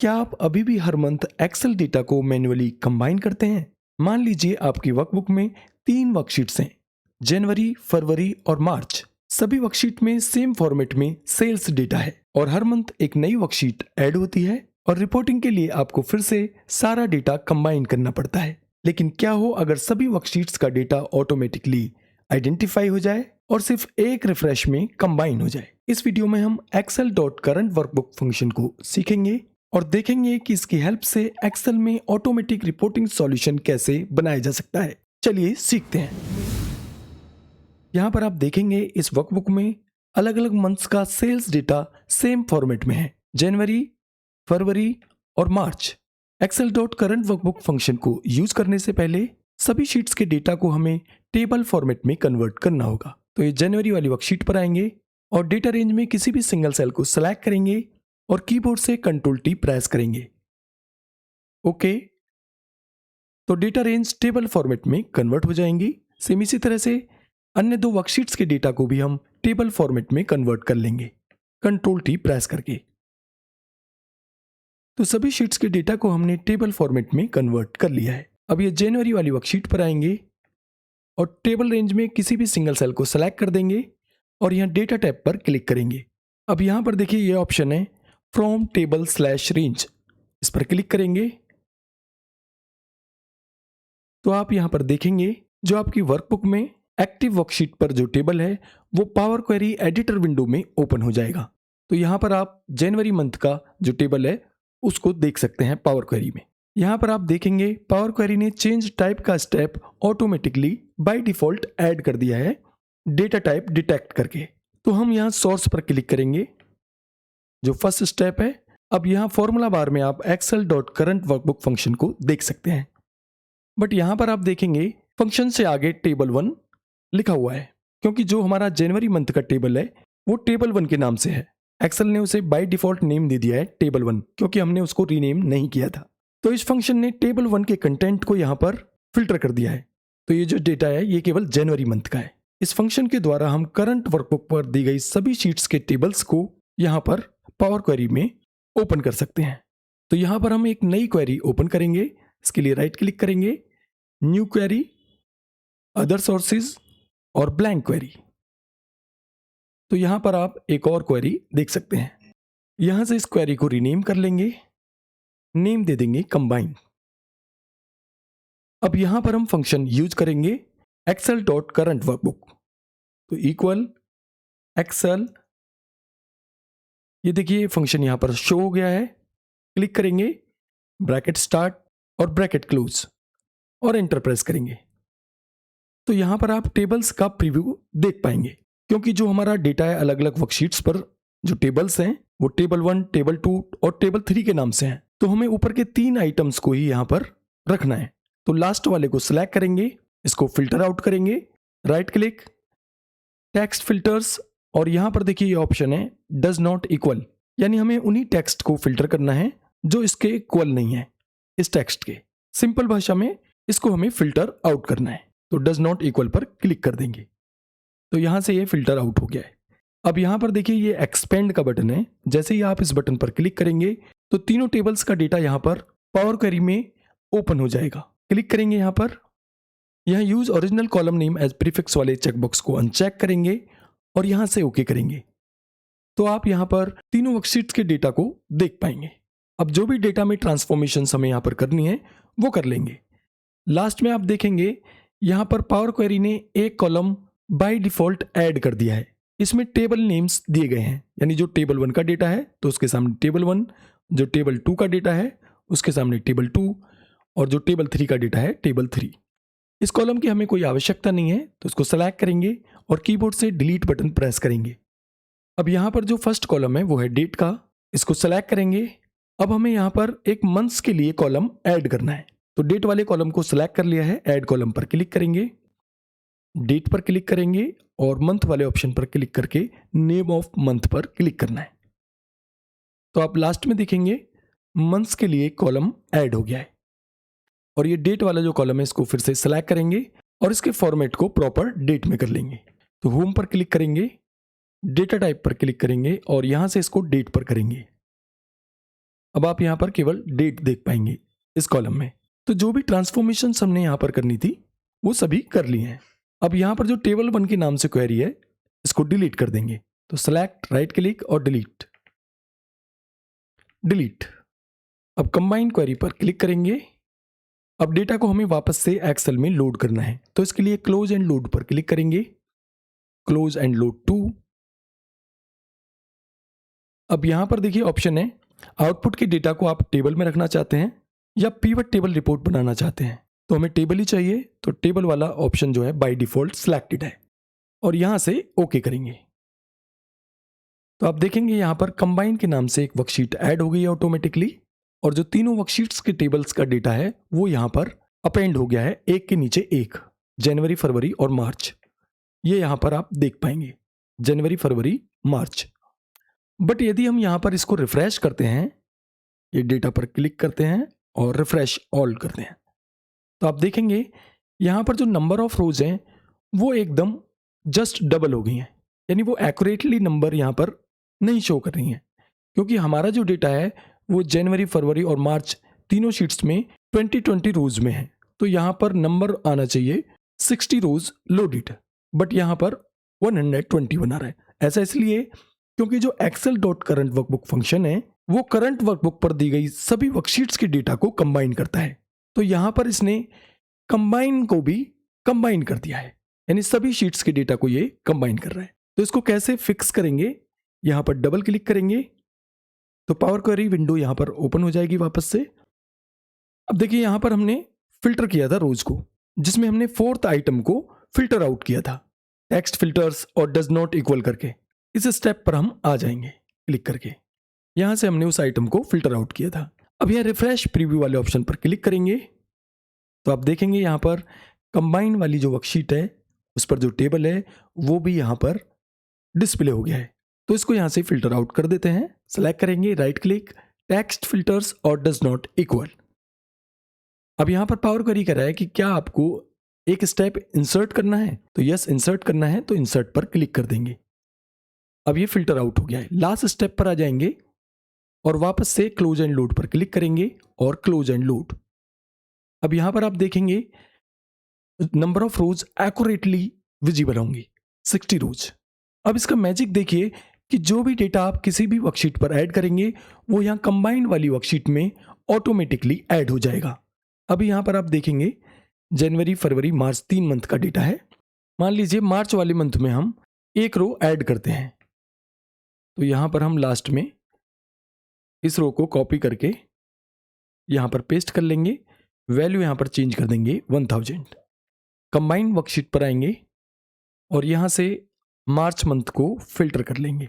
क्या आप अभी भी हर मंथ एक्सेल डेटा को मैन्युअली कंबाइन करते हैं? मान लीजिए आपकी वर्कबुक में 3 वर्कशीट्स हैं, जनवरी, फरवरी और मार्च। सभी वर्कशीट में सेम फॉर्मेट में सेल्स डेटा है और हर मंथ एक नई वर्कशीट ऐड होती है और रिपोर्टिंग के लिए आपको फिर से सारा डेटा कंबाइन करना पड़ता है। लेकिन क्या हो अगर सभी वर्कशीट्स का डेटा ऑटोमेटिकली आइडेंटिफाई हो जाए और सिर्फ एक रिफ्रेश में कंबाइन हो जाए? इस वीडियो में हम Excel dot current workbook function को सीखेंगे और देखेंगे कि इसकी हेल्प से एक्सेल में ऑटोमेटिक रिपोर्टिंग सॉल्यूशन कैसे बनाया जा सकता है। चलिए सीखते हैं। यहाँ पर आप देखेंगे इस वर्कबुक में अलग अलग मंथ्स का सेल्स डेटा सेम फॉर्मेट में है, जनवरी, फरवरी और मार्च। Excel dot current workbook function को यूज करने से पहले सभी शीट्स के डेटा को हमें टेबल फॉर्मेट में कन्वर्ट करना होगा। तो ये जनवरी वाली वर्कशीट पर आएंगे और डेटा रेंज में किसी भी सिंगल सेल को सिलेक्ट करेंगे और कीबोर्ड से कंट्रोल टी प्रेस करेंगे। ओके, तो डेटा रेंज टेबल फॉर्मेट में कन्वर्ट हो जाएंगी। सेम इसी तरह से अन्य 2 वर्कशीट्स के डेटा को भी हम टेबल फॉर्मेट में कन्वर्ट कर लेंगे कंट्रोल टी प्रेस करके। तो सभी शीट्स के डेटा को हमने टेबल फॉर्मेट में कन्वर्ट कर लिया है। अब ये जनवरी वाली वर्कशीट पर आएंगे और टेबल रेंज में किसी भी सिंगल सेल को सेलेक्ट कर देंगे और यहाँ डेटा टैब पर क्लिक करेंगे। अब यहाँ पर देखिए ये ऑप्शन है फ्रॉम टेबल स्लैश रेंज, इस पर क्लिक करेंगे तो आप यहाँ पर देखेंगे जो आपकी वर्कबुक में एक्टिव वर्कशीट पर जो टेबल है वो पावर क्वेरी एडिटर विंडो में ओपन हो जाएगा। तो यहाँ पर आप जनवरी मंथ का जो टेबल है उसको देख सकते हैं पावर क्वेरी में। यहाँ पर आप देखेंगे पावर क्वेरी ने चेंज टाइप का step automatically by default add कर दिया है डेटा टाइप डिटेक्ट करके। तो हम यहाँ सोर्स पर क्लिक करेंगे, जो फर्स्ट स्टेप है। अब यहाँ फॉर्मूला बार में आप Excel dot current workbook function को देख सकते हैं, बट यहाँ पर आप देखेंगे फंक्शन से आगे टेबल 1 लिखा हुआ है, क्योंकि जो हमारा जनवरी मंथ का टेबल है वो टेबल 1 के नाम से है। एक्सेल ने उसे बाय डिफॉल्ट नेम दे दिया है टेबल 1, क्योंकि हमने उसको रीनेम नहीं किया था। तो इस फंक्शन ने टेबल 1 के कंटेंट को यहाँ पर फिल्टर कर दिया है। तो ये जो डेटा है ये केवल जनवरी मंथ का है। इस फंक्शन के द्वारा हम करंट वर्कबुक पर दी गई सभी शीट्स के टेबल्स को यहाँ पर पावर क्वेरी में ओपन कर सकते हैं। तो यहाँ पर हम एक नई क्वेरी ओपन करेंगे। इसके लिए राइट क्लिक करेंगे, न्यू क्वेरी, अदर सोर्सेज और ब्लैंक क्वेरी। तो यहाँ पर आप एक और क्वेरी देख सकते हैं। यहाँ से इस क्वेरी को रीनेम कर लेंगे, नेम दे देंगे कंबाइन। अब यहाँ पर हम फंक्शन यूज करेंगे एक्सेल डॉट करंट वर्कबुक। तो इक्वल एक्सेल, ये देखिए फंक्शन यहाँ पर शो हो गया है। क्लिक करेंगे, ब्रैकेट स्टार्ट और ब्रैकेट क्लोज और एंटर प्रेस करेंगे। तो यहाँ पर आप टेबल्स का प्रीव्यू देख पाएंगे, क्योंकि जो हमारा डेटा है अलग अलग वर्कशीट्स पर जो टेबल्स हैं वो टेबल 1, टेबल 2 और टेबल 3 के नाम से हैं। तो हमें ऊपर के 3 आइटम्स को ही यहाँ पर रखना है। तो लास्ट वाले को सिलेक्ट करेंगे, इसको फिल्टर आउट करेंगे, राइट क्लिक, टेक्स्ट फिल्टर्स, और यहाँ पर देखिए ये ऑप्शन है डज नॉट इक्वल, यानी हमें उन्हीं टेक्स्ट को फिल्टर करना है जो इसके इक्वल नहीं है इस टेक्स्ट के। सिंपल भाषा में इसको हमें फिल्टर आउट करना है। तो डज नॉट इक्वल पर क्लिक कर देंगे। तो यहाँ से ये फिल्टर आउट हो गया है। अब यहाँ पर देखिए ये एक्सपेंड का बटन है। जैसे ही आप इस बटन पर क्लिक करेंगे तो तीनों टेबल्स का डेटा यहाँ पर पावर क्वेरी में ओपन हो जाएगा। क्लिक करेंगे यहाँ पर, यहाँ use original column name as prefix वाले चेकबॉक्स को अनचेक करेंगे और यहाँ से ओके करेंगे। तो आप यहाँ पर तीनों वर्कशीट्स के डेटा को देख पाएंगे। अब जो भी डेटा में ट्रांसफॉर्मेशन हमें यहाँ पर करनी है वो कर लेंगे। लास्ट में आप देखेंगे यहाँ पर पावर क्वेरी ने एक कॉलम बाय डिफॉल्ट ऐड कर दिया है। इसमें टेबल नेम्स दिए गए हैं, यानी जो टेबल 1 का डेटा है तो उसके सामने टेबल 1, जो टेबल 2 का डेटा है उसके सामने टेबल 2 और जो टेबल 3 का डेटा है टेबल 3। इस कॉलम की हमें कोई आवश्यकता नहीं है तो इसको सेलेक्ट करेंगे और कीबोर्ड से डिलीट बटन प्रेस करेंगे। अब यहाँ पर जो फर्स्ट कॉलम है वो है डेट का, इसको सेलेक्ट करेंगे। अब हमें यहाँ पर एक मंथ्स के लिए कॉलम ऐड करना है। तो डेट वाले कॉलम को सिलेक्ट कर लिया है, ऐड कॉलम पर क्लिक करेंगे, डेट पर क्लिक करेंगे और मंथ वाले ऑप्शन पर क्लिक करके नेम ऑफ मंथ पर क्लिक करना है। तो आप लास्ट में देखेंगे मंथ्स के लिए कॉलम ऐड हो गया है। और ये डेट वाला जो कॉलम है इसको फिर से सिलेक्ट करेंगे और इसके फॉर्मेट को प्रॉपर डेट में कर लेंगे। तो होम पर क्लिक करेंगे, डेटा टाइप पर क्लिक करेंगे और यहां से इसको डेट पर करेंगे। अब आप यहाँ पर केवल डेट देख पाएंगे इस कॉलम में। तो जो भी ट्रांसफॉर्मेशन हमने यहाँ पर करनी थी वो सभी कर ली हैं। अब यहाँ पर जो टेबल 1 के नाम से क्वेरी है इसको डिलीट कर देंगे। तो सेलेक्ट, राइट क्लिक और डिलीट। अब कंबाइन क्वेरी पर क्लिक करेंगे। अब डेटा को हमें वापस से एक्सेल में लोड करना है, तो इसके लिए क्लोज एंड लोड पर क्लिक करेंगे। Close and load to. अब यहां पर देखिए ऑप्शन है, आउटपुट के डेटा को आप टेबल में रखना चाहते हैं या पिवट टेबल रिपोर्ट बनाना चाहते हैं। तो हमें टेबल ही चाहिए, तो टेबल वाला ऑप्शन जो है बाय डिफॉल्ट सिलेक्टेड है और यहां से ओके करेंगे। तो आप देखेंगे यहां पर कंबाइन के नाम से एक वर्कशीट ऐड हो गई है ऑटोमेटिकली, और जो तीनों वर्कशीट्स के टेबल्स का डेटा है वो यहां पर अपेंड हो गया है, एक के नीचे एक, जनवरी, फरवरी और मार्च। ये यहां पर आप देख पाएंगे, जनवरी, फरवरी, मार्च। बट यदि हम यहां पर इसको रिफ्रेश करते हैं, ये डेटा पर क्लिक करते हैं और रिफ्रेश ऑल करते हैं, तो आप देखेंगे यहां पर जो नंबर ऑफ रोज हैं वो एकदम जस्ट डबल हो गई हैं, यानी वो एक्यूरेटली नंबर यहां पर नहीं शो कर रही हैं, क्योंकि हमारा जो डेटा है वो जनवरी, फरवरी और मार्च तीनों शीट्स में 20 रोज में है। तो यहां पर नंबर आना चाहिए 60 रोज लोडेड, बट यहां पर 121 आ रहा है। ऐसा इसलिए क्योंकि जो excel.current वर्कबुक फंक्शन है वो करंट वर्कबुक पर दी गई सभी वर्कशीट्स के डेटा को कंबाइन करता है। तो यहां पर इसने कंबाइन को भी कंबाइन कर दिया है, यानी सभी शीट्स के डेटा को ये कंबाइन कर रहा है। तो इसको कैसे फिक्स करेंगे, यहां पर डबल क्लिक करेंगे तो पावर क्वेरी विंडो यहां पर ओपन हो जाएगी वापस से। अब देखिए यहां पर हमने फिल्टर किया था रोज को, जिसमें हमने 4th आइटम को फिल्टर आउट किया था, टेक्स्ट फिल्टर्स और डज नॉट इक्वल करके। इस स्टेप पर हम आ जाएंगे क्लिक करके, यहां से हमने उस आइटम को फिल्टर आउट किया था। अब यहां रिफ्रेश प्रीव्यू वाले ऑप्शन पर क्लिक करेंगे तो आप देखेंगे यहां पर कंबाइन वाली जो वर्कशीट है उस पर जो टेबल है वो भी यहां पर डिस्प्ले हो गया है। तो इसको यहां से फिल्टर आउट कर देते हैं, सेलेक्ट करेंगे, राइट क्लिक, टेक्स्ट फिल्टर्स और डज नॉट इक्वल। अब यहां पर पावर क्वेरी कर रहा है कि क्या आपको एक स्टेप इंसर्ट करना है, तो यस इंसर्ट करना है, तो इंसर्ट पर क्लिक कर देंगे। अब ये फिल्टर आउट हो गया है। लास्ट स्टेप पर आ जाएंगे और वापस से क्लोज एंड लोड पर क्लिक करेंगे और क्लोज एंड लोड। अब यहां पर आप देखेंगे number of rose accurately visible होंगी, 60 रोज। अब इसका मैजिक देखिए कि जो भी डेटा आप किसी भी वर्कशीट पर ऐड करेंगे वो यहाँ कंबाइंड वाली वर्कशीट में ऑटोमेटिकली ऐड हो जाएगा। अभी यहाँ पर आप देखेंगे जनवरी, फरवरी, मार्च 3 मंथ का डेटा है। मान लीजिए मार्च वाले मंथ में हम एक रो ऐड करते हैं, तो यहाँ पर हम लास्ट में इस रो को कॉपी करके यहाँ पर पेस्ट कर लेंगे, वैल्यू यहाँ पर चेंज कर देंगे 1000। कंबाइंड वर्कशीट पर आएंगे और यहाँ से मार्च मंथ को फिल्टर कर लेंगे,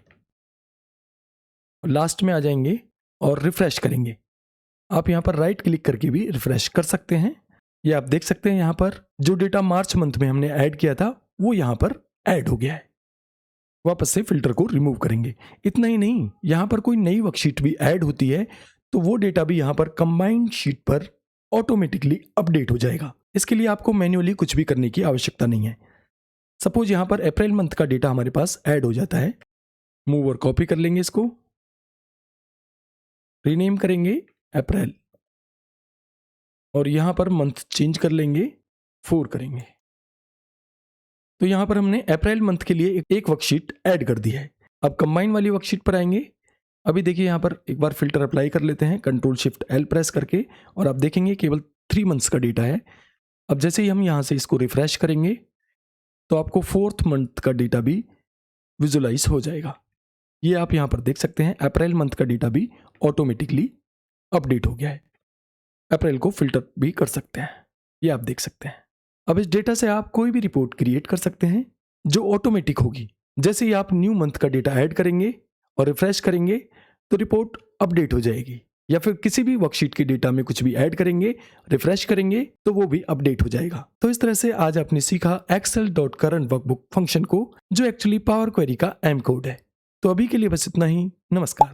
लास्ट में आ जाएंगे और रिफ्रेश करेंगे। आप यहाँ पर राइट क्लिक करके भी रिफ्रेश कर सकते हैं। ये आप देख सकते हैं यहाँ पर जो डेटा मार्च मंथ में हमने ऐड किया था वो यहाँ पर ऐड हो गया है। वापस से फिल्टर को रिमूव करेंगे। इतना ही नहीं, यहाँ पर कोई नई वर्कशीट भी ऐड होती है तो वो डेटा भी यहाँ पर कंबाइंड शीट पर ऑटोमेटिकली अपडेट हो जाएगा। इसके लिए आपको मैन्युअली कुछ भी करने की आवश्यकता नहीं है। सपोज यहाँ पर अप्रैल मंथ का डेटा हमारे पास ऐड हो जाता है, मूव और कॉपी कर लेंगे, इसको रीनेम करेंगे अप्रैल और यहां पर मंथ चेंज कर लेंगे, 4 करेंगे। तो यहां पर हमने अप्रैल मंथ के लिए एक वर्कशीट ऐड कर दी है। अब कंबाइन वाली वर्कशीट पर आएंगे। अभी देखिए यहां पर एक बार फिल्टर अप्लाई कर लेते हैं, कंट्रोल शिफ्ट एल प्रेस करके, और आप देखेंगे केवल 3 मंथ्स का डेटा है। अब जैसे ही हम यहां से इसको रिफ्रेश करेंगे तो आपको 4th मंथ का डेटा भी विजुलाइज हो जाएगा। ये आप यहां पर देख सकते हैं, अप्रैल मंथ का डेटा भी ऑटोमेटिकली अपडेट हो गया है। अप्रैल को फिल्टर भी कर सकते हैं, ये आप देख सकते हैं। अब इस डेटा से आप कोई भी रिपोर्ट क्रिएट कर सकते हैं जो ऑटोमेटिक होगी। जैसे ही आप न्यू मंथ का डेटा ऐड करेंगे और रिफ्रेश करेंगे तो रिपोर्ट अपडेट हो जाएगी, या फिर किसी भी वर्कशीट के डेटा में कुछ भी ऐड करेंगे, रिफ्रेश करेंगे तो वो भी अपडेट हो जाएगा। तो इस तरह से आज आपने सीखा excel.current वर्कबुक फंक्शन को, जो एक्चुअली पावर क्वेरी का एम कोड है। तो अभी के लिए बस इतना ही। नमस्कार।